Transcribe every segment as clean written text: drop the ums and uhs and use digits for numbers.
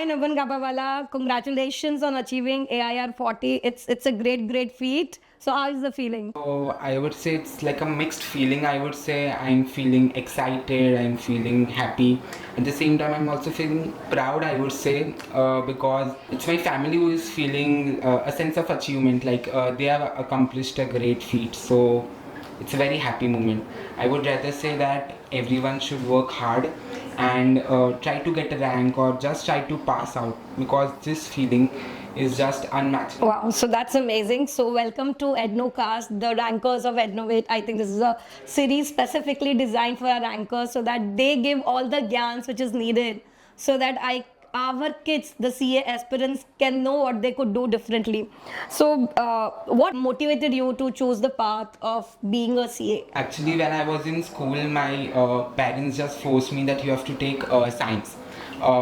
Hi, Naman Gabawala. Congratulations on achieving AIR 40. It's a great feat. So how is the feeling? So I would say it's like a mixed feeling. I would say I'm feeling excited, I'm feeling happy. At the same time, I'm also feeling proud, I would say, because it's my family who is feeling a sense of achievement, like they have accomplished a great feat. So it's a very happy moment. I would rather say that everyone should work hard and try to get a rank or just try to pass out, because this feeling is just unmatched. Wow, so that's amazing. So welcome to EdnoCast, the rankers of Ednovate. I think this is a series specifically designed for our rankers so that they give all the gyans which is needed so that our kids, the CA aspirants, can know what they could do differently. So what motivated you to choose the path of being a CA? Actually, when I was in school, my parents just forced me that you have to take science,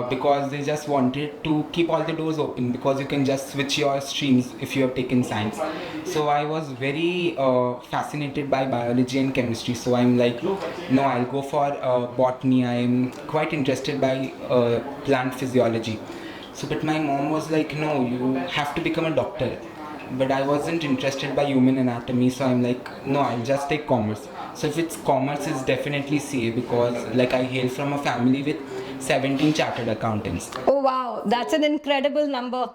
because they just wanted to keep all the doors open, because you can just switch your streams if you have taken science. So I was very fascinated by biology and chemistry. So I'm like, no, I'll go for botany. I'm quite interested by plant physiology. So, but my mom was like, no, you have to become a doctor. But I wasn't interested by human anatomy, so I'm like, no, I'll just take commerce. So if it's commerce, it's definitely CA, because like I hail from a family with 17 chartered accountants. Oh wow, that's an incredible number.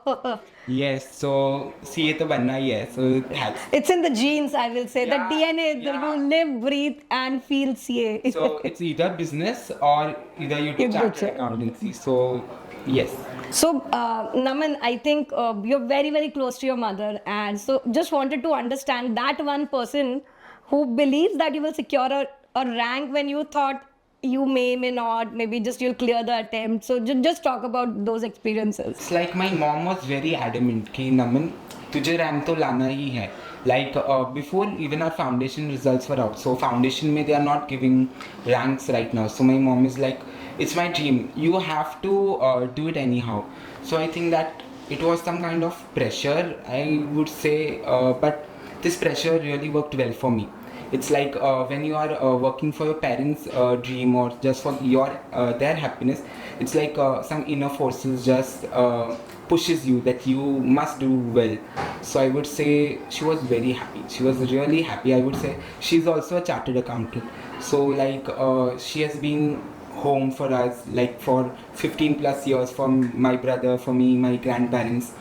Yes, so CA to banna hi hai, so it has. It's in the genes, I will say. Yeah, The DNA, yeah. you live, breathe, and feel CA. So it's either business or either you do You do chartered check. accountancy. So yes. So, Naman, I think you're very close to your mother, and so just wanted to understand that one person who believes that you will secure a rank when you thought you may not, maybe just you'll clear the attempt. So, just talk about those experiences. It's like my mom was very adamant कि नमन तुझे rank तो लाना ही है. Like before even our foundation results were out. So foundation में they are not giving ranks right now. So my mom is like, it's my dream. You have to do it anyhow. So I think that it was some kind of pressure, I would say, but this pressure really worked well for me. It's like when you are working for your parents' dream or just for your their happiness, it's like some inner forces just pushes you that you must do well. So I would say she was very happy. She was really happy. I would say she's also a chartered accountant. So like she has been home for us like for 15 plus years, for my brother, for me, my grandparents,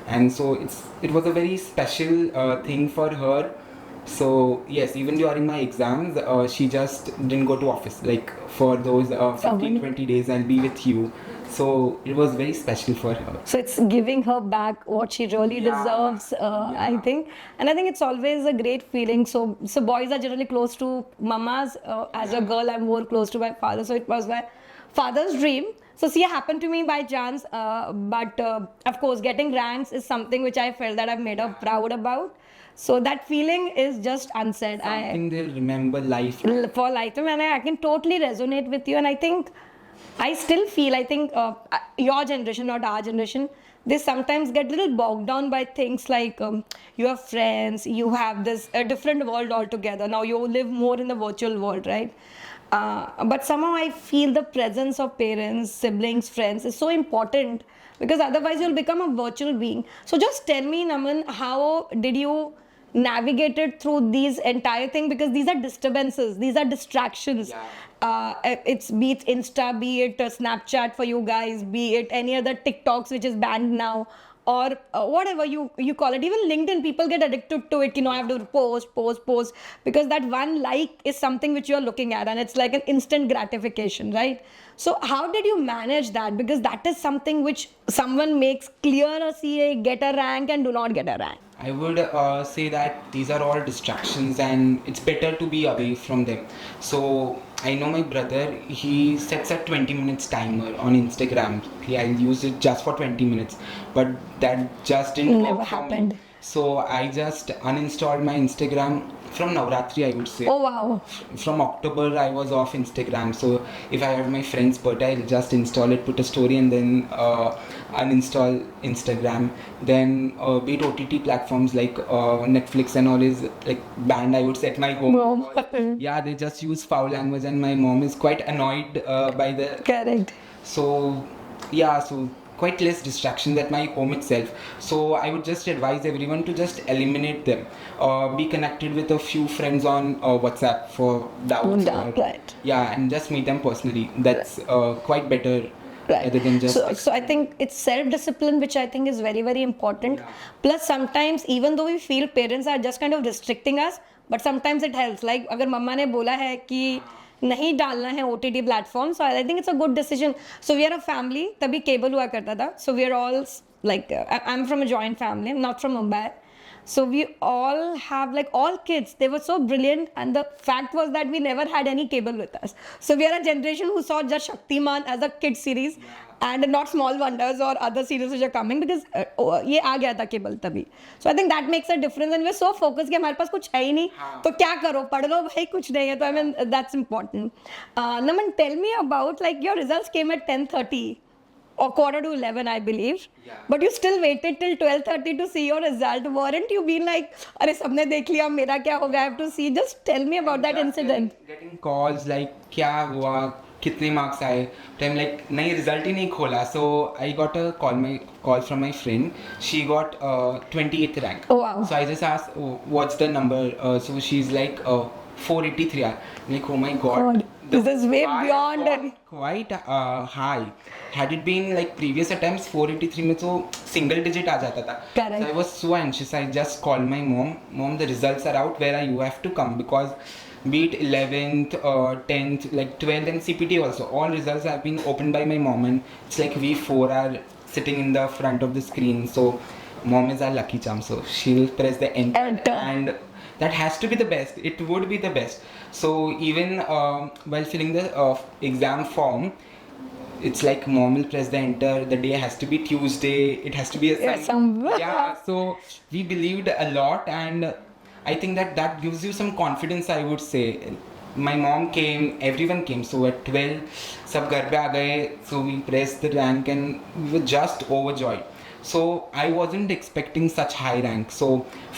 and so it was a very special thing for her. So yes, even during my exams, she just didn't go to office. Like for those 15, 20 days, I'll be with you. So it was very special for her. So it's giving her back what she really deserves, I think, and I think it's always a great feeling. So boys are generally close to mamas. As a girl, I'm more close to my father. So it was my father's dream. So see, it happened to me by chance, but of course, getting ranks is something which I felt that I've made her proud about. So that feeling is just unsaid. I think they'll remember life. For lifetime, and I can totally resonate with you, and I think I still feel, I think your generation, not our generation, they sometimes get a little bogged down by things like you have friends, you have this a different world altogether. Now you live more in the virtual world, right? But somehow I feel the presence of parents, siblings, friends is so important, because otherwise you'll become a virtual being. So just tell me, Naman, how did you navigated through these entire thing, because these are disturbances, these are distractions. It's be it Insta, be it Snapchat for you guys, be it any other TikToks which is banned now, or whatever you call it. Even LinkedIn, people get addicted to it. I have to post, because that one like is something which you're looking at, and it's like an instant gratification, right? So how did you manage that? Because that is something which someone makes clear a CA, get a rank, and do not get a rank. I would say that these are all distractions and it's better to be away from them. So I know my brother, he sets a 20 minutes timer on Instagram. I'll use it just for 20 minutes, but that just didn't Never work for me. happened. So I just uninstalled my Instagram from Navratri, I would say. Oh wow. From October I was off Instagram. So if I have my friend's birthday, I'll just install it, put a story, and then uninstall Instagram. Then be it OTT platforms like Netflix and all is like banned, I would say, at my home. Mom. Yeah, they just use foul language and my mom is quite annoyed by the. Correct. So yeah, so quite less distractions at my home itself. So I would just advise everyone to just eliminate them. Be connected with a few friends on WhatsApp for doubts. Right. Yeah, and just meet them personally. That's quite better Right. rather than just. So I think it's self-discipline, which I think is very, very important. Yeah. Plus, sometimes even though we feel parents are just kind of restricting us, but sometimes it helps. Like अगर मम्मा ने बोला है कि नहीं डालना है OTT platform, so I think it's a good decision. So we are a family. तभी cable हुआ करता था. So we are all like I'm from a joint family. I'm not from Mumbai. So we all have like all kids. They were so brilliant, and the fact was that we never had any cable with us. So we are a generation who saw just Shaktiman as a kid series, and not Small Wonders or other series which are coming because ये आ गया था cable तभी. So I think that makes a difference, and we're so focused कि हमारे पास कुछ है ही नहीं. तो क्या करो पढ़ लो भाई कुछ नहीं है. तो I mean that's important. Naman, tell me about like your results came at 10:30. Or quarter to 11, I believe. Yeah. But you still waited till 12:30 to see your result. Weren't you been like, अरे सबने देख लिया मेरा क्या होगा? I have to see. Just tell me about that incident. Getting calls like क्या हुआ, कितने मार्क्स आए. Time like नहीं रिजल्ट ही नहीं खोला. So I got a call from my friend. She got 28th rank. Oh, wow. So I just asked, oh, what's the number? So she's like 483. Like oh my god. This is way I beyond got any- quite high. Had it been like previous attempts, 483 में तो single digit आ जाता था. Correct. So I was so anxious. I just called my mom. Mom, the results are out. Where are you? I have to come because be it 11th, 10th, like 12th and CPT also. All results have been opened by my mom, and it's like we four are sitting in the front of the screen. So mom is our lucky charm. So she'll press the enter. And that has to be the best. It would be the best. So even while filling the exam form, it's like mom will press the enter. The day has to be Tuesday. It has to be a Yeah, yeah. So we believed a lot, and I think that gives you some confidence. I would say. My mom came. Everyone came. So at 12, सब घर पे आ गए. So we pressed the rank, and we were just overjoyed. So I wasn't expecting such high rank. So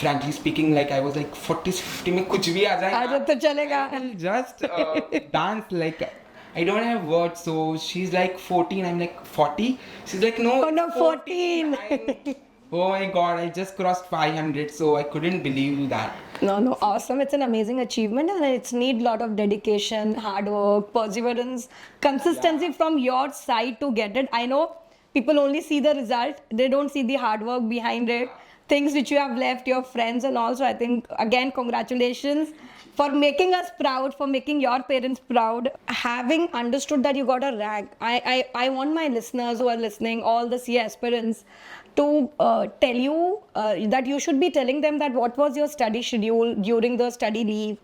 frankly speaking, like I was like 40, 50 में कुछ भी आ जाए. आज तो चलेगा. I'll just dance like I don't have words. So she's like 14. I'm like 40. She's like no. Oh no, 14. Oh my god! I just crossed 500. So I couldn't believe that. No, awesome. It's an amazing achievement, and it's need lot of dedication, hard work, perseverance, consistency from your side to get it. I know people only see the result; they don't see the hard work behind it, things which you have left, your friends, and also I think again congratulations for making us proud, for making your parents proud. Having understood that you got a rank, I want my listeners who are listening, all the CA aspirants, to tell you that you should be telling them that what was your study schedule during the study leave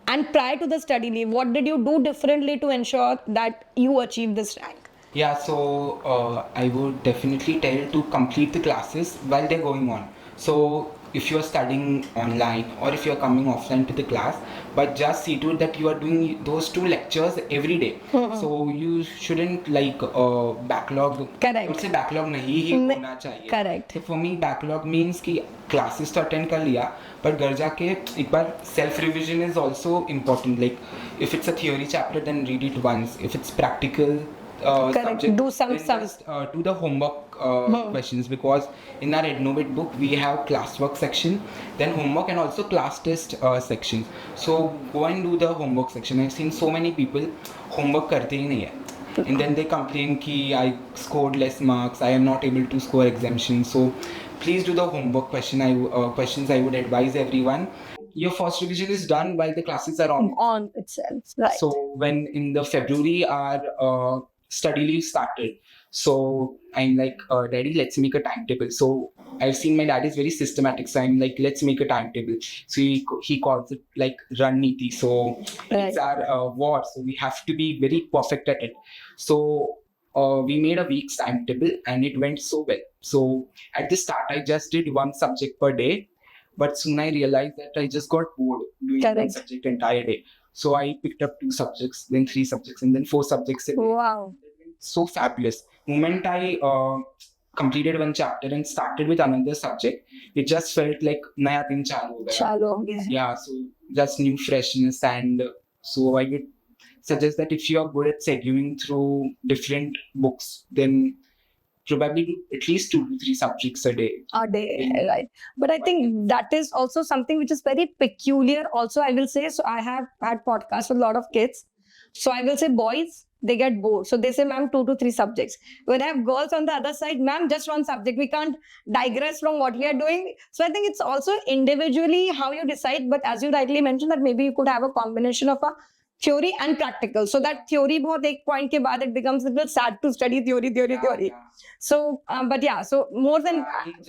and prior to the study leave. What did you do differently to ensure that you achieve this rank? Yeah, so I would definitely tell to complete the classes while they're going on. So if you're studying online or if you're coming offline to the class, but just see to it that you are doing those 2 lectures every day. So you shouldn't like backlog. Correct. I would say backlog नहीं ही होना चाहिए. Correct. So for me backlog means कि classes तो attend कर लिया, but घर जाके एक बार self revision is also important. Like if it's a theory chapter, then read it once. If it's practical Correct. subject, Do some- then just do the homework questions, because in our Ednovate book we have classwork section, then homework and also class test section. So go and do the homework section. I've seen so many people homework करते ही नहीं है. And then they complain कि I scored less marks, I am not able to score exemption. So please do the homework questions. I would advise everyone. Your first revision is done while the classes are on. On itself, right? So when in the February our study leave started, so I'm like, Daddy, let's make a timetable. So I've seen my dad is very systematic, so I'm like, let's make a timetable. So he calls it like Run Niti. So it's our war, so we have to be very perfect at it. So we made a week's timetable and it went so well. So at the start I just did one subject per day, but soon I realized that I just got bored doing one Correct. subject entire day. So I picked up 2 subjects, then 3 subjects, and then 4 subjects a day. Wow. So fabulous. Moment I completed one chapter and started with another subject, it just felt like naya din chalu ho gaya. Chalo. Yeah, so just new freshness. And so I would suggest that if you are good at seguing through different books, then probably do at least 2 to 3 subjects a day. A day, right? But I think that is also something which is very peculiar. Also, I will say, so I have had podcasts with a lot of kids. So I will say, boys, they get bored. So they say, ma'am, 2 to 3 subjects. When I have girls on the other side, ma'am, just one subject. We can't digress from what we are doing. So I think it's also individually how you decide. But as you rightly mentioned, that maybe you could have a combination of a theory and practical. So that theory, bahut ek point ke baad, it becomes a little sad to study theory. So, but yeah, so more than,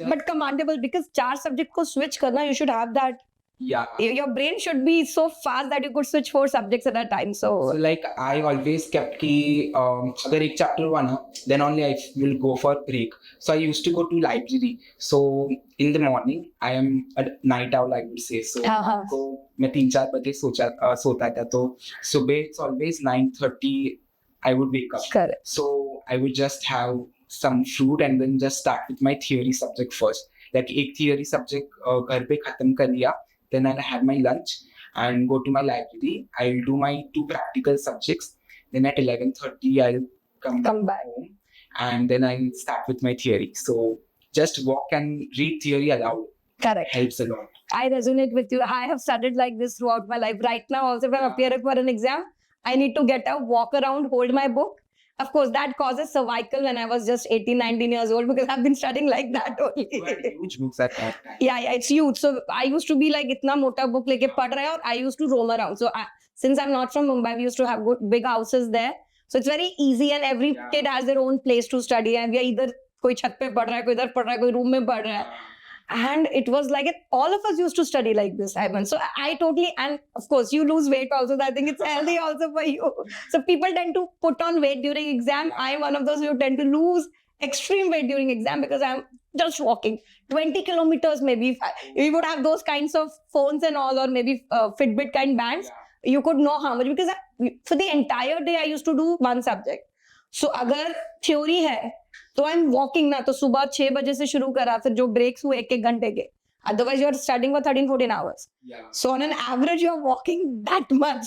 but commendable, because 4 subject ko switch karna, you should have that. Yeah. Your brain should be so fast that you could switch 4 subjects at a time. So So, like I always kept ki agar ek chapter हुआ ना, then only I will go for break. So I used to go to library. So in the morning I am a night owl, I would say. So हाँ. तो मैं 3-4 बजे सोता था, तो सुबह it's always 9:30 I would wake up. Correct. So I would just have some fruit and then just start with my theory subject first. Like एक theory subject घर पे खत्म कर लिया, then I'll have my lunch and go to my library. I'll do my 2 practical subjects. Then at 11:30 I'll come back home, and then I'll start with my theory. So just walk and read theory aloud Correct. helps a lot. I resonate with you. I have studied like this throughout my life. Right now, also, if I'm appearing for an exam, I need to get up, walk around, hold my book. Of course, that causes cervical when I was just 18, 19 years old, because I've been studying like that only. You had huge books at that time. Yeah, it's huge. So I used to be like, itna mota book leke pad raha hai, aur I used to roam around. So since I'm not from Mumbai, we used to have big houses there. So it's very easy, and every kid has their own place to study. And we are either koi chat pe pad raha hai, koi idhar pad raha hai, koi room mein pad raha hai. And it was like it. All of us used to study like this, Ivan. So I totally, and of course, you lose weight also. I think it's healthy also for you. So people tend to put on weight during exam. I'm one of those who tend to lose extreme weight during exam, because I'm just walking 20 kilometers maybe. If we would have those kinds of phones and all, or maybe Fitbit kind bands, you could know how much, because for the entire day I used to do one subject. So अगर theory है तो I'm walking ना, तो सुबह 6 बजे से शुरू करा, फिर जो breaks हुए 1-1 घंटे के, otherwise you're studying for 13-14 hours. Yeah. So on an average you're walking that much.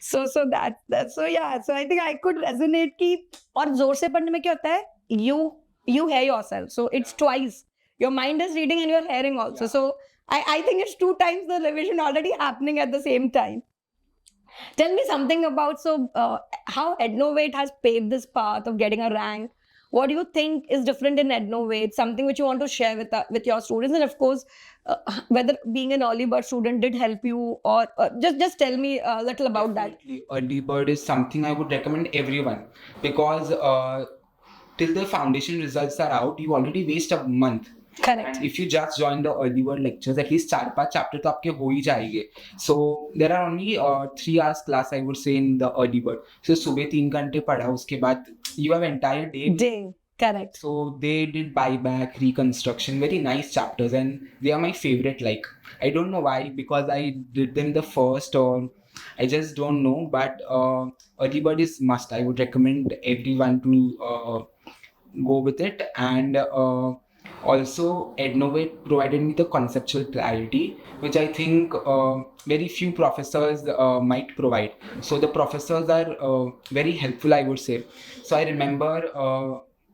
so that so yeah, so I think I could resonate कि, और जोर से पढ़ने में क्या होता है, you hear yourself, so it's twice. Your mind is reading and you're hearing also. So I think it's 2 times the revision already happening at the same time. Tell me something about how Ednovate has paved this path of getting a rank. What do you think is different in Ednovate? Something which you want to share with your students, and of course, whether being an early bird student did help you, or just tell me a little about that. Definitely. Early bird is something I would recommend everyone, because till the foundation results are out, you already waste a month. Correct. And if you just join the early bird lectures, at least 4-5 chapter तो आपके हो ही जाएंगे. So there are only 3 hours class, I would say, in the early bird. So सुबह 3 घंटे पढ़ा, उसके बाद you have entire day. Correct. So they did buyback, reconstruction, very nice chapters, and they are my favorite. Like, I don't know why, because I did them the first, or I just don't know, but early bird is must. I would recommend everyone to go with it. And also Ednovate provided me the conceptual clarity, which I think very few professors might provide. So the professors are very helpful, I would say. So I remember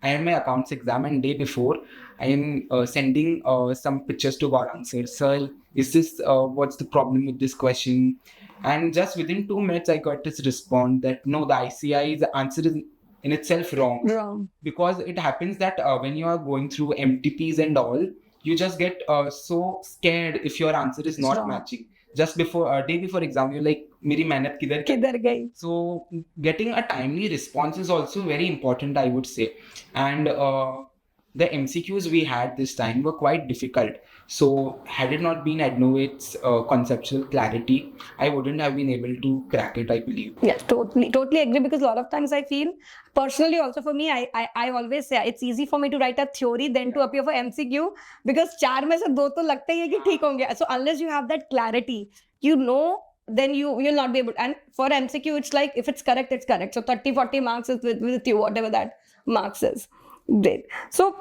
I had my accounts exam, and day before I am sending some pictures to Gaurang, said, sir, is this what's the problem with this question? And just within 2 minutes I got this response that no, the ICI's answer is in itself wrong. Because it happens that when you are going through MTPs and all, you just get so scared if your answer is not Wrong. matching. Just before day before exam, you're like, मेरी मेहनत किधर गई? So getting a timely response is also very important, I would say. And the MCQs we had this time were quite difficult. So had it not been Ednovate's conceptual clarity, I wouldn't have been able to crack it, I believe. Yes, totally agree, because a lot of times I feel, personally also for me, I always say it's easy for me to write a theory than to appear for MCQ, because 4 में से 2 तो लगता ही है कि ठीक होंगे. So unless you have that clarity, you know, then you'll not be able. And for MCQ, it's like, if it's correct, it's correct. So 30-40 marks is with you, whatever that marks is. Great. So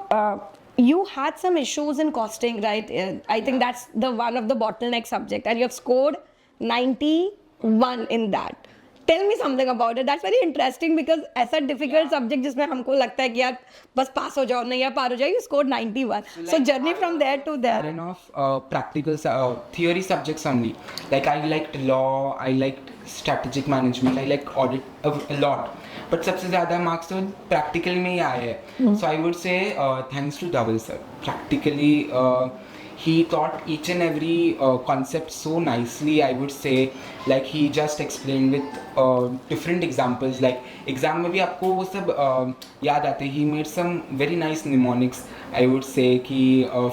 you had some issues in costing, right? I think that's the one of the bottleneck subject, and you have scored 91 in that. Tell me something about it, that's very interesting because ऐसा difficult subject जिसमें हमको लगता है कि यार बस पास हो जाओ, नहीं या पार हो जाए, you scored 91. So journey from there to there. And of practical theory subjects only. Like I liked law, I liked strategic management, I liked audit a lot. But सबसे ज़्यादा marks तो practical में ही आए हैं. So I would say thanks to Dhaval sir. Practically he taught each and every concept so nicely. I would say like he just explained with different examples. Like exam में भी आपको वो सब याद आते. He made some very nice mnemonics. I would say कि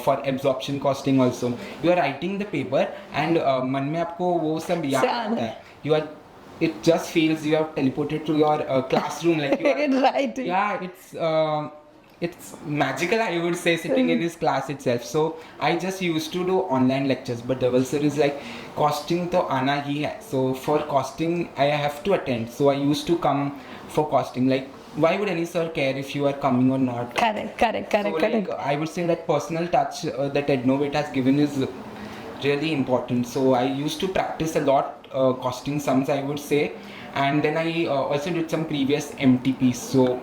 for absorption costing also. You are writing the paper and मन में आपको वो सब याद आता है. You are, it just feels you have teleported to your classroom. Like you are, Right. yeah, it's magical, I would say, sitting in his class itself. So I just used to do online lectures, but Dhaval sir is like costing to aana hi hai. So for costing I have to attend. So I used to come for costing. Like why would any sir care if you are coming or not? Correct. So like I would say that personal touch that Ednovate has given is really important. So I used to practice a lot costing sums, I would say, and then I also did some previous MTPs. So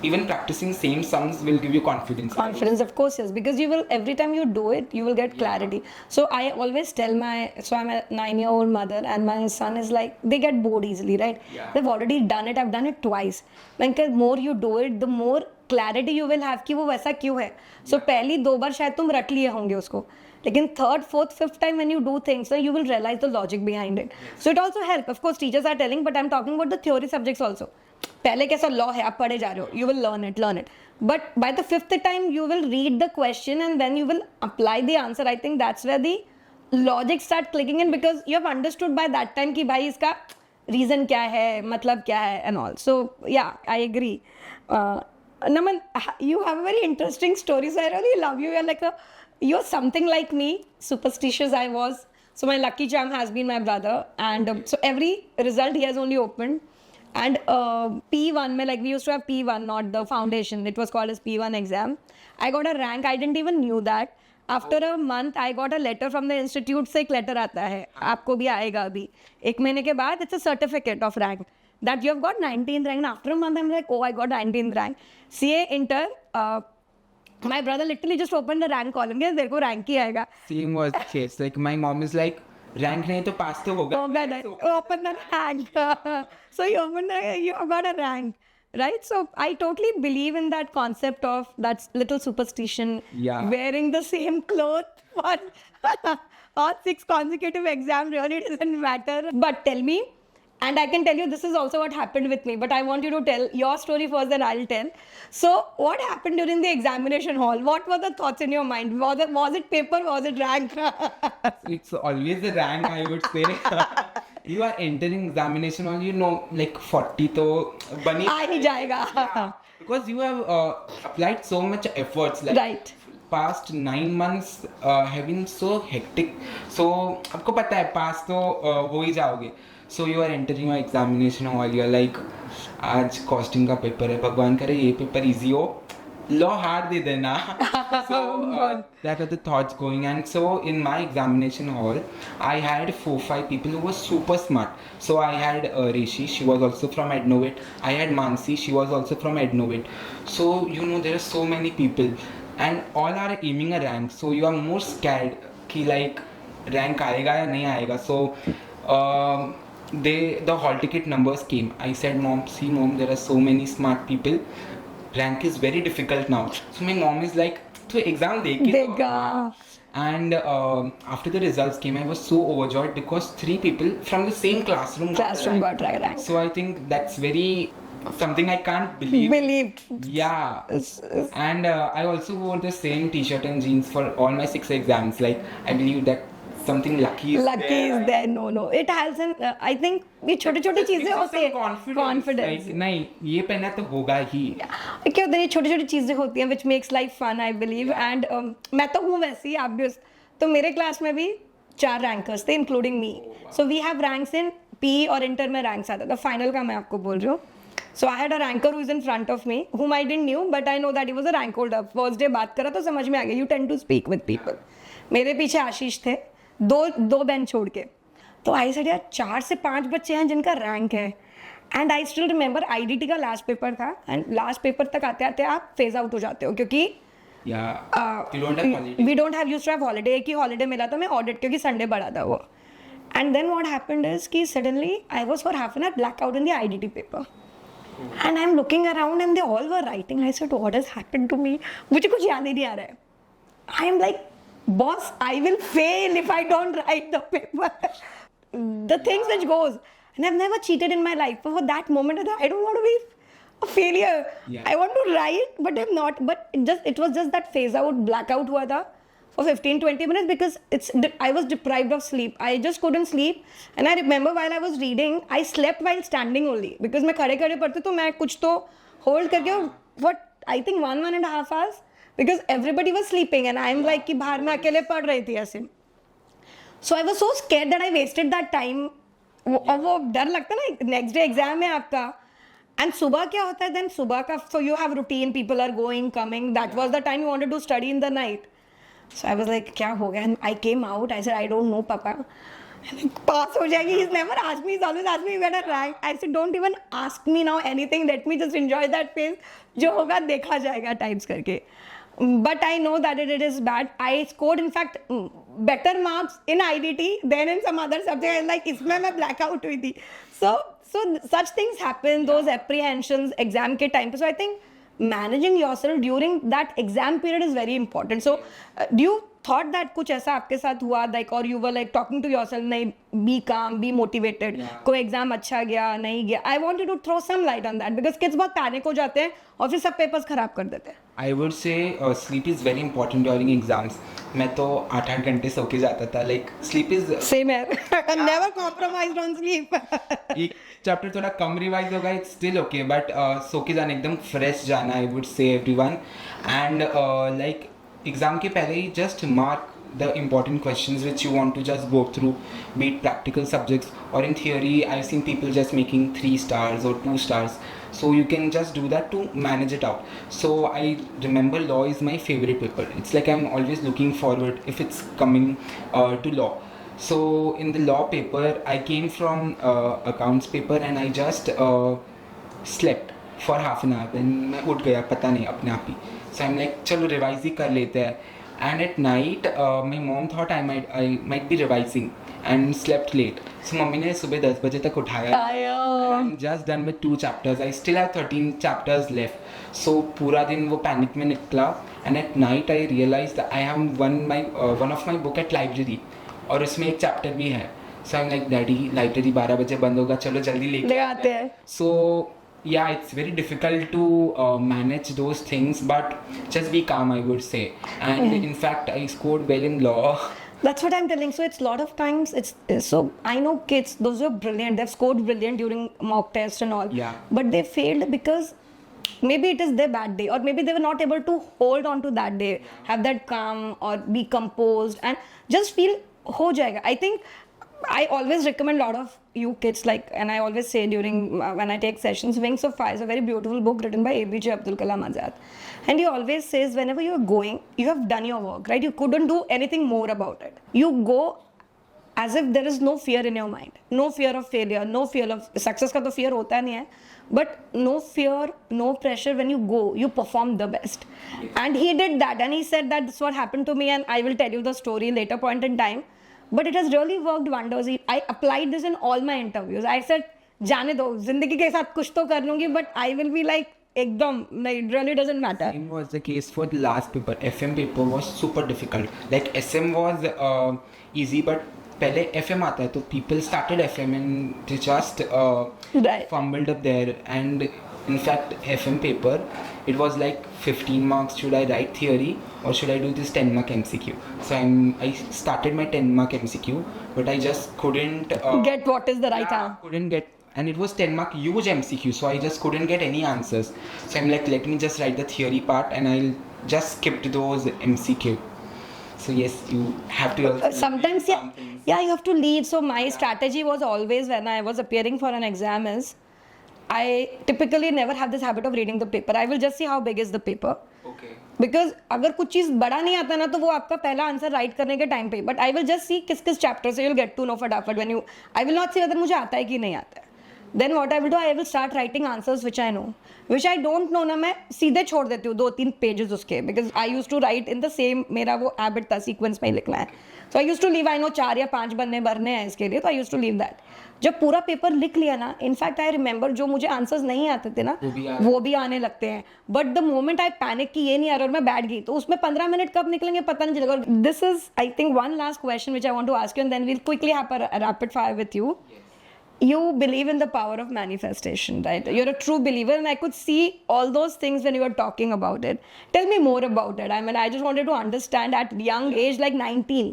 even practicing same sums will give you confidence. Confidence, of course, yes, because you will, every time you do it, you will get clarity. So I always tell so I'm a 9-year-old mother and my son is like, they get bored easily, right? Yeah. They've already done it, I've done it twice. Like the more you do it, the more clarity you will have कि वो वैसा क्यों है. So पहली 2 बार शायद तुम रट लिए होंगे उसको, लेकिन 3rd, 4th, 5th time when you do things, so you will realize the logic behind it. So it also helps. Of course, teachers are telling, but I'm talking about the theory subjects also. पहले कैसा law है, आप पढ़े जा रहे हो, you will learn it. But by the 5th time, you will read the question and then you will apply the answer. I think that's where the logic start clicking in, because you have understood by that time कि भाई इसका reason क्या है, मतलब क्या है and all. So yeah, I agree. Naman, you have a very interesting story, so I really love you. You're something like me, superstitious I was. So my lucky charm has been my brother, and so every result he has only opened. And P1 mein, like we used to have P1, not the foundation, it was called as P1 exam. I got a rank, I didn't even knew that. After a month I got a letter from the institute से एक letter आता है, आपको भी आएगा अभी 1 महीने के बाद. It's a certificate of rank that you have got 19th rank. And after a month I'm like, oh, I got 19th rank. CA inter, my brother literally just opened the rank column, कि तेरे को rank ही आएगा. Same was the case. Like my mom is like, rank नहीं तो pass तो होगा. Open the rank. So you got a rank, right? So I totally believe in that concept of that little superstition. Yeah. Wearing the same clothes for 6 consecutive exams really doesn't matter. But tell me, and I can tell you this is also what happened with me, but I want you to tell your story first, then I'll tell. So what happened during the examination hall? What were the thoughts in your mind? Was it paper? Was it rank? It's always the rank, I would say. You are entering examination hall, you know, like 40 तो बनी आ ही जाएगा. Because you have applied so much efforts, like Right. past 9 months have been so hectic. So आपको पता है pass तो हो ही जाओगे. So you are entering your examination hall, you are like, आज costing का paper है, भगवान करे ये paper easy हो, law hard दे देना. So that are the thoughts going. And so in my examination hall, I had 4-5 people who were super smart. So I had Rishi, she was also from Ednovate. I had Mansi, she was also from Ednovate. So you know there are so many people, and all are aiming a rank. So you are more scared कि like rank आएगा या नहीं आएगा. So the hall ticket numbers came. I said, mom, see mom, there are so many smart people. Rank is very difficult now. So my mom is like, तो exam देगा. And after the results came, I was so overjoyed because 3 people from the same classroom got rank. So I think that's very something I can't believe. Yeah. And I also wore the same t-shirt and jeans for all my 6 exams. Like I believe that something lucky is there. No, it has an I think ये छोटी-छोटी चीजें होती हैं, confidence. Like, नहीं ये पहना तो होगा ही. क्या होता है, छोटी-छोटी चीजें होती हैं which makes life fun, I believe. And मैं तो हूँ वैसी, obvious. तो मेरे क्लास में भी 4 रैंकर्स थे including me. So we have ranks in P और इंटर में रैंक्स आता था. फाइनल का मैं आपको बोल रही हूँ. So I had a ranker who is in front of me, whom I didn't knew, but I know that he was a rank holder. First day बात करा तो समझ में आ गया. You tend to speak with people. मेरे पीछे आशीष थे, दो बेंच छोड़ के. तो आई सेड यार 4 से 5 बच्चे हैं जिनका रैंक है. And I still remember IDT का लास्ट पेपर था एंड लास्ट पेपर तक आते आते आप फेज आउट हो जाते हो क्योंकि you don't have holiday. We don't have used to have holiday. एक ही हॉलीडे मिला था मैं ऑडिट क्योंकि संडे पड़ा था वो. And then what happened is कि suddenly I was for half an hour black out in the IDT paper. And I am looking around and they all were writing. I said what has happened to me. मुझे कुछ याद ही नहीं आ रहा है. I am like boss, I will fail if I don't write the paper. The things which goes, and I've never cheated in my life, but for that moment I don't want to be a failure. Yeah. I want to write but I'm not. But it was just that phase out, blackout हुआ था for 15-20 minutes because I was deprived of sleep. I just couldn't sleep. And I remember while I was reading, I slept while standing only because मैं खड़े खड़े पढ़ती तो मैं कुछ तो hold करके what I think 1.5 hours because everybody was sleeping and I'm like कि बाहर में अकेले पढ़ रही थी ऐसे. So I was so scared that I wasted that time. और वो डर लगता है ना नेक्स्ट डे एग्जाम है आपका. एंड सुबह क्या होता है देन सुबह का so you have routine, people are going coming. That was the time you wanted to study in the night. So I was like क्या हो गया. And I came out. I said I don't know papa. पास हो जाएगी. He's never asked me. He's always asked me when I rank. I said don't even ask me now anything. Let me just enjoy that phase. जो होगा देखा जाएगा times करके. But I know that it is bad. I scored in fact better marks in IDT than in some other subject. Like इसमें मैं blackout हुई थी. So such things happen. Those apprehensions exam के time पे. So I think managing yourself during that exam period is very important. So do you thought that कुछ ऐसा आपके साथ हुआ like or you were like talking to yourself नहीं be calm, be motivated. कोई exam अच्छा गया नहीं गया. I want you to throw some light on that because kids बहुत पैनिक हो जाते हैं और फिर सब पेपर्स खराब कर देते हैं. I would say sleep is very important during exams. मैं तो 8-8 घंटे सो के जाता था. Like sleep is Same here. Never compromised on sleep. एक चैप्टर थोड़ा कम रिवाइज होगा इट्स स्टिल ओके बट सो के जाना एकदम फ्रेश जाना I would say everyone. And like exam के पहले ही just mark the important questions which you want to just go through, be it practical subjects or in theory. I've seen people just making 3 stars or 2 stars, so you can just do that to manage it out. So I remember law is my favorite paper. It's like I'm always looking forward if it's coming to law. So in the law paper I came from accounts paper and I just slept for half an hour. Then मैं उठ गया पता नहीं अपने आप ही. So I'm like चलो revise ही कर लेते हैं. And at night, my mom thought I might be revising and slept late. So mummy ने सुबह 10 बजे तक उठाया. I'm just done with 2 chapters. I still have 13 chapters left. So पूरा दिन वो panic में निकला. And at night I realized that I have one of my book at library. और उसमें एक chapter भी है. So I'm like daddy library 12 बजे बंद होगा चलो जल्दी लेके आते हैं. So yeah, it's very difficult to manage those things, but just be calm, I would say. And in fact, I scored well in law. That's what I'm telling. So it's a lot of times so I know kids, those are brilliant. They've scored brilliant during mock tests and all. Yeah. But they failed because maybe it is their bad day, or maybe they were not able to hold on to that day, have that calm, or be composed, and just feel ho jayega. I think I always recommend a lot of you kids, like, and I always say during when I take sessions, Wings of Fire is a very beautiful book written by APJ Abdul Kalam Azad, and he always says whenever you are going, you have done your work, right? You couldn't do anything more about it. You go as if there is no fear in your mind, no fear of failure, no fear of success. का तो fear होता नहीं है, but no fear, no pressure. When you go, you perform the best. And he did that, and he said that this is what happened to me, and I will tell you the story later point in time. But it has really worked wonders. I applied this in all my interviews. I said, जाने दो, जिंदगी के साथ कुछ तो कर लूँगी, but I will be like, एकदम, it really doesn't matter. Same was the case for the last paper. FM paper was super difficult. Like SM was easy, but पहले FM आता है, तो people started FM and they just Right. fumbled up there. And in fact, FM paper, it was like 15 marks. Should I write theory or should I do this 10 mark MCQ? So I started my 10 mark MCQ, but I just couldn't Get what is the right answer. couldn't get, and it was 10 mark huge MCQ, so I just couldn't get any answers. So I'm like, let me just write the theory part and I'll just skip those MCQ. So yes, you have to also Sometimes leave some things. yeah, you have to lead. So my strategy was always when I was appearing for an exam is I typically never have this habit of reading the paper. I will just see how big is the paper. Okay. Because अगर कुछ चीज़ बड़ा नहीं आता ना तो वो आपका पहला आंसर राइट करने के टाइम पे, but I will just see किस किस चैप्टर से यूल गेट टू नो फटाफट when you, I will not see अगर मुझे आता है कि नहीं आता है. Then what I will do, I will start writing answers which I know. Which I don't know ना मैं सीधे छोड़ देती हूँ 2-3 पेजेस उसके, because I use to write in the same, मेरा वो हैबिट था सीक्वेंस में ही लिखना है. So I use to leave, I know 4 या 5 बनने भरने हैं इसके लिए, तो I use to leave that. जब पूरा पेपर लिख लिया ना, इनफैक्ट आई रिमेंबर जो मुझे आंसर्स नहीं आते थे ना वो भी आने लगते हैं. But the moment I panic कि ये नहीं आ रहा और मैं बैठ गई, तो उसमें 15 मिनट कब निकलेंगे पता नहीं चलेगा. This is I think one last question which I want to ask you and then we'll quickly have a rapid fire with you. You believe in the power of manifestation, right? You're a true believer, and I could see all those things when you were talking about it. Tell me more about it. I mean, I just wanted to understand at young age, like 19.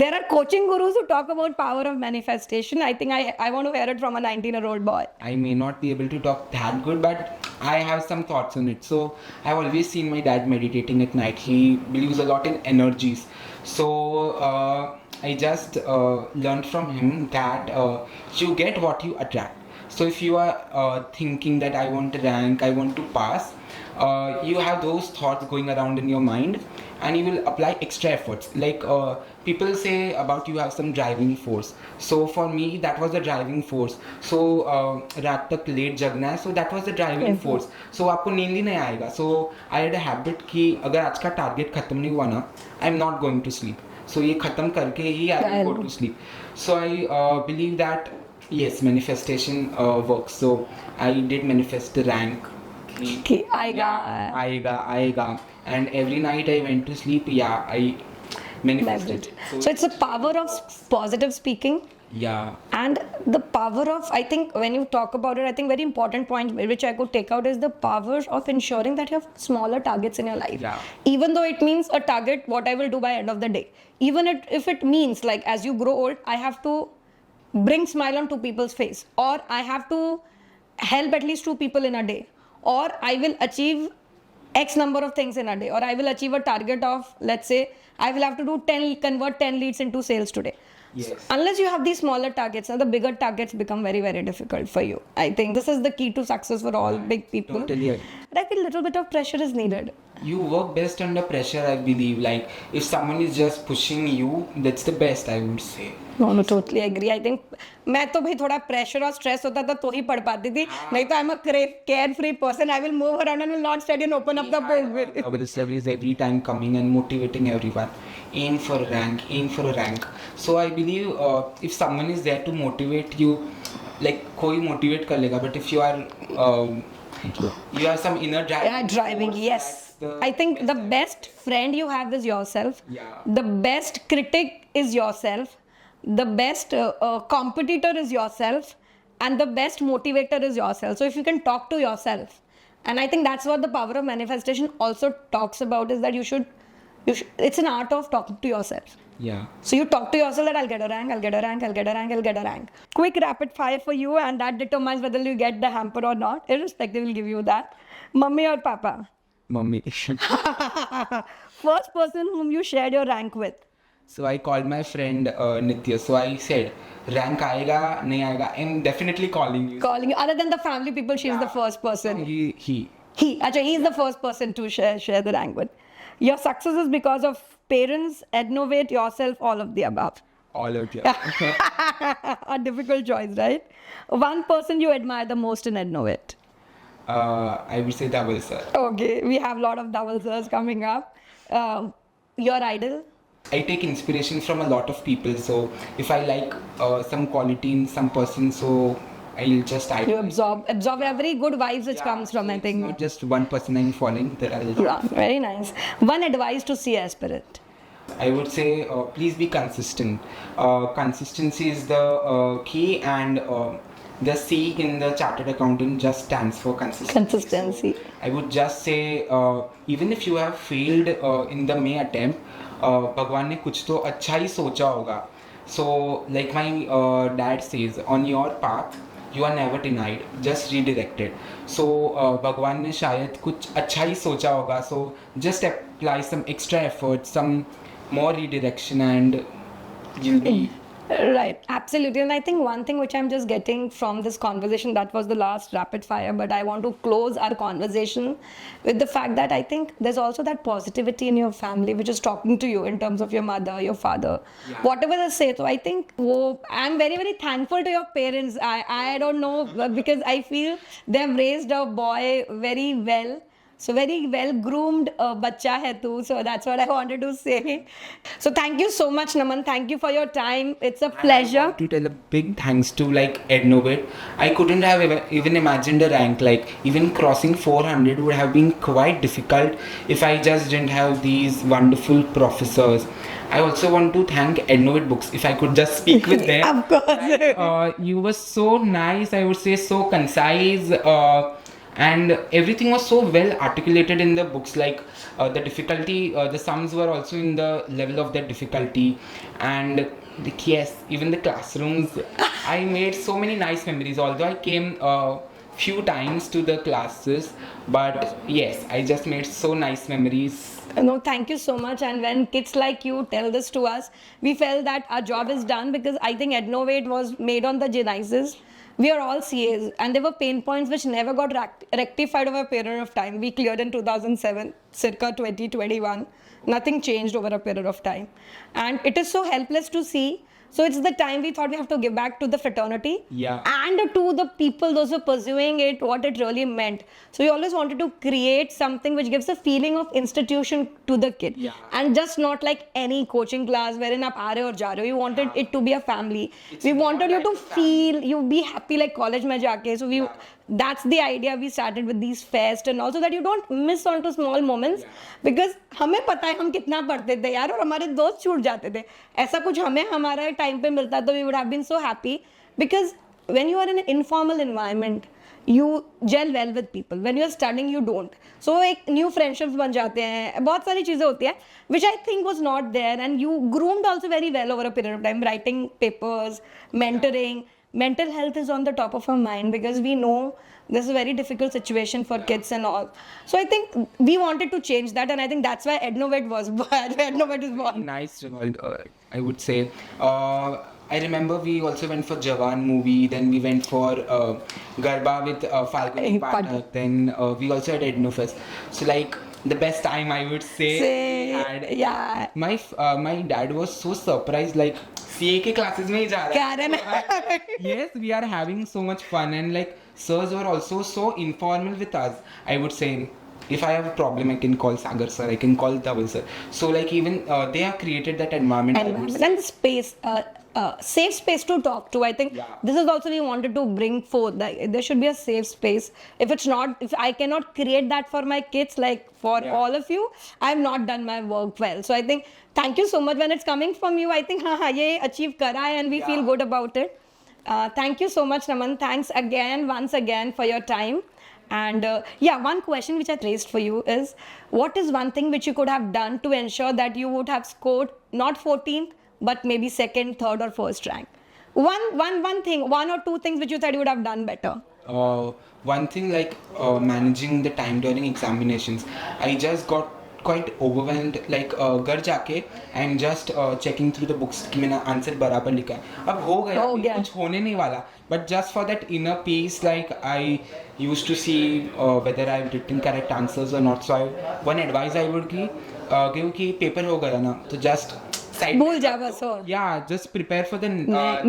There are coaching gurus who talk about power of manifestation. I think I want to hear it from a 19-year-old boy. I may not be able to talk that good, but I have some thoughts on it. So I've always seen my dad meditating at night. He believes a lot in energies. So I just learned from him that you get what you attract. So if you are thinking that I want to rank, I want to pass, you have those thoughts going around in your mind, and you will apply extra efforts. Like people say about you have some driving force. So for me that was the driving force. So रात तक late जगना है, so that was the driving force. So आपको नींद ही नहीं आएगा. So I had a habit कि अगर आज का टारगेट खत्म नहीं हुआ ना, I'm not going to sleep. So ये खत्म करके ही I will go to sleep. So I believe that yes, manifestation works. So I did manifest the rank. कि आएगा. आएगा. And every night I went to sleep. Yeah, I manifested. So it's the power of positive speaking. Yeah. And the power of, I think when you talk about it, I think very important point which I could take out is the power of ensuring that you have smaller targets in your life. Yeah. Even though it means a target, what I will do by end of the day. Even if it means like as you grow old, I have to bring smile on 2 people's face, or I have to help at least 2 people in a day, or I will achieve X number of things in a day, or I will achieve a target of, let's say, I will have to do convert 10 leads into sales today. Yes. So unless you have these smaller targets, now the bigger targets become very, very difficult for you. I think this is the key to success for all big people. Totally agree. But I feel a little bit of pressure is needed. You work best under pressure, I believe. Like if someone is just pushing you, that's the best, I would say. No, totally agree. I think मैं तो भाई थोड़ा pressure और stress होता था तो ही पढ़ पाती थी. नहीं तो I'm a carefree person. I will move around and will not study and open up the book. Our is every time coming and motivating everyone. Aim for a rank, aim for a rank. So I believe if someone is there to motivate you, like कोई motivate कर लेगा. But if you are you have some inner drive. Yeah, driving, yes. I think the best friend you have is yourself. Yeah. The best critic is yourself. The best competitor is yourself. And the best motivator is yourself. So if you can talk to yourself, and I think that's what the power of manifestation also talks about, is that you should it's an art of talking to yourself. Yeah. So you talk to yourself that I'll get a rank, I'll get a rank, I'll get a rank, I'll get a rank. Quick rapid fire for you, and that determines whether you get the hamper or not. Irrespective, we'll give you that. Mummy or Papa? Mummy. First person whom you shared your rank with? So I called my friend Nitya. So I said, rank आएगा नहीं आएगा, I'm definitely calling you. Calling you. Other than the family people, she's the first person. He. Actually, he's the first person to share the rank with. Your success is because of parents, innovate yourself, all of the above. All of you. A difficult choice, right? One person you admire the most in Innovate? I would say Dhaval sir. Okay, we have a lot of Dhaval sirs coming up. Your idol? I take inspiration from a lot of people. So if I like some quality in some person, so I'll just You absorb every good vibes which comes from, I think. Not just one person I'm following. There are a lot. Yeah, very nice. One advice to see aspirant? I would say please be consistent. Consistency is the key, and the C in the chartered accountant just stands for consistency. So I would just say even if you have failed in the May attempt, भगवान ने कुछ तो अच्छा ही सोचा होगा. So like my dad says, on your path you are never denied, just redirected. So भगवान ने शायद कुछ अच्छा ही सोचा होगा. So just apply some extra effort, some more redirection, and you'll be Right, absolutely. And I think one thing which I'm just getting from this conversation, that was the last rapid fire, but I want to close our conversation with the fact that I think there's also that positivity in your family which is talking to you in terms of your mother, your father, Yeah. whatever they say. So I think I'm very, very thankful to your parents. I don't know, because I feel they've raised a boy very well. So very well groomed bacha hai tu. So that's what I wanted to say. So thank you so much, Naman. Thank you for your time. It's a And I pleasure. want to tell a big thanks to like Ednovate. I couldn't have even imagined a rank like even crossing 400 would have been quite difficult if I just didn't have these wonderful professors. I also want to thank Ednovate Books. If I could just speak with them, Of course. you were so nice. I would say so concise. And everything was so well articulated in the books, like the difficulty, the sums were also in the level of their difficulty, and yes, even the classrooms, I made so many nice memories, although I came few times to the classes, but yes, I just made so nice memories. No, thank you so much. And when kids like you tell this to us, we felt that our job is done, because I think Ednovate was made on the genesis. We are all CAs, and there were pain points which never got rectified over a period of time. We cleared in 2007, circa 2021. Nothing changed over a period of time. And it is so helpless to see. So it's the time we thought we have to give back to the fraternity, Yeah. and to the people, those who are pursuing it, what it really meant. So we always wanted to create something which gives a feeling of institution to the kid. Yeah. And just not like any coaching class wherein aap aa rahe aur ja rahe ho. We wanted it to be a family. It's We more wanted you like to a family. feel, you be happy like college mein jaake. So we, that's the idea we started with these fests, and also that you don't miss on to small moments, because हमें पता है हम कितना पढ़ते थे यार, और हमारे दोस्त छूट जाते थे. ऐसा कुछ हमें हमारे टाइम पे मिलता तो we would have been so happy, because when you are in an informal environment you gel well with people. When you are studying you don't. So एक new friendships बन जाते हैं, बहुत सारी चीज़ें होती हैं which I think was not there, and you groomed also very well over a period of time, writing papers, mentoring. Mental health is on the top of our mind, because we know this is a very difficult situation for kids and all. So I think we wanted to change that, and I think that's why Ednovate was born. Ednovate is born. Nice revolt, I would say. I remember we also went for Jawan movie, then we went for Garba with Falguni Pathak, then we also had Ednofest. So like the best time I would say. Say, we had. yeah. My dad was so surprised, like CA के classes में ही जा रहा है. Karen. Yes, we are having so much fun, and like sirs were also so informal with us. I would say, if I have a problem, I can call Sagar sir, I can call Dhaval sir. So like even they have created that environment. I would say. And the space, safe space to talk to. I think Yeah. this is also we wanted to bring forth. That there should be a safe space. If it's not, if I cannot create that for my kids, like for Yeah. all of you, I've not done my work well. So I think thank you so much. When it's coming from you, I think हाँ ये achieve करा है, and we feel Yeah. good about it. Thank you so much, Naman. Thanks again, once again, for your time. And yeah, one question which I raised for you is, what is one thing which you could have done to ensure that you would have scored not 14th, but maybe second, third, or first rank? One thing, one or two things which you said you would have done better. One thing like managing the time during examinations, I just got quite overwhelmed, like घर जाके and just checking through the books कि मैंने answer बराबर लिखा है. अब हो गया, हो गया. कुछ होने नहीं वाला. But just for that inner peace, like I used to see whether I've written correct answers or not. So one advice I would give कि paper हो गया ना, तो just side भूल जा बस और. yeah, just prepare for the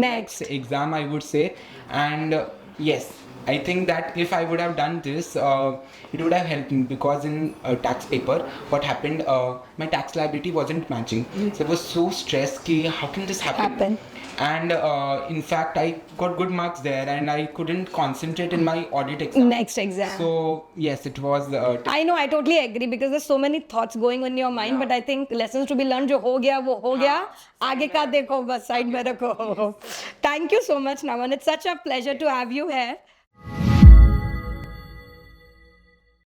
Next. exam, I would say. And yes, I think that if I would have done this, it would have helped me, because in tax paper, what happened, my tax liability wasn't matching. So I was so stressed ki how can this happen? And in fact, I got good marks there, and I couldn't concentrate in my audit exam. Next exam. So yes, it was I know, I totally agree, because there's so many thoughts going on in your mind, but I think lessons to be learned, जो हो गया वो हो गया, आगे का देखो बस side में रखो. Thank you so much, Naman. It's such a pleasure to have you here.